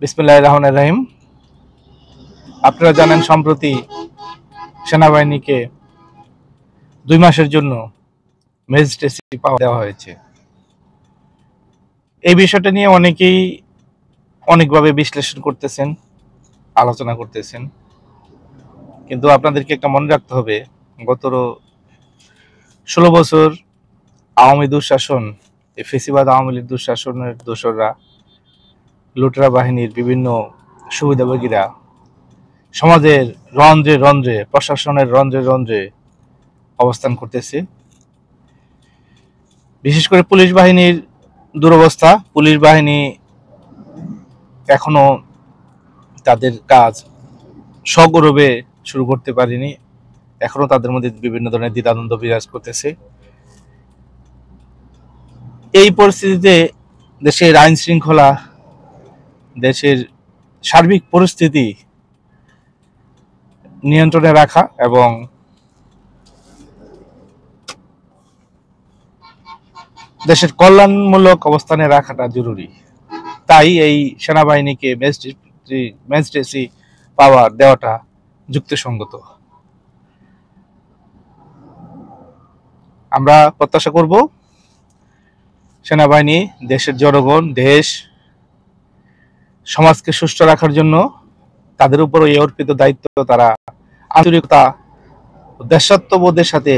বিসমিল্লাহির রহমানির রহিম। আপনারা জানেন সম্প্রতি সেনাবাহিনীকে 2 মাসের জন্য ম্যাজিস্ট্রেসি পাওয়ার দেওয়া হয়েছে। এই বিষয়টা নিয়ে অনেকেই অনেকভাবে বিশ্লেষণ করতেছেন, আলোচনা করতেছেন, কিন্তু আপনাদেরকে একটা মনে রাখতে হবে, গত 16 বছর আওয়ামী দুঃশাসন, এই ফেসিবাদ আওয়ামী লীগ দুঃশাসনের দোসররা, লুটেরা বাহিনীর বিভিন্ন সুবিধাভোগীরা সমাজের রন্ধ্রে রন্ধ্রে, প্রশাসনের রন্ধ্রে রন্ধ্রে অবস্থান করতেছে। বিশেষ করে পুলিশ বাহিনীর দুরবস্থা। পুলিশ বাহিনী এখনো তাদের কাজ সগৌরবে শুরু করতে পারেনি। এখনো তাদের মধ্যে বিভিন্ন ধরনের দ্বিধাদ্বন্দ্ব বিরাজ করতেছে। এই পরিস্থিতিতে দেশের আইন শৃঙ্খলা, দেশের সার্বিক পরিস্থিতি নিয়ন্ত্রণে রাখা এবং দেশের কল্যাণমূলক অবস্থানে রাখাটা জরুরি। তাই এই সেনাবাহিনীকে ম্যাজিস্ট্রেসি পাওয়ার দেওয়াটা যুক্তিসঙ্গত। আমরা প্রত্যাশা করব সেনাবাহিনী দেশের জনগণ, দেশ, সমাজকে সুষ্ঠু রাখার জন্য তাদের উপর এই অর্পিত দায়িত্ব তারা আন্তরিকতা, দেশাত্মবোধের সাথে,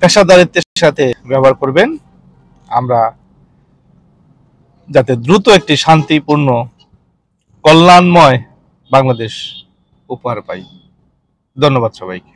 পেশাদারিত্বের সাথে ব্যবহার করবেন। আমরা যাতে দ্রুত একটি শান্তিপূর্ণ, কল্যাণময় বাংলাদেশ উপহার পাই। ধন্যবাদ সবাইকে।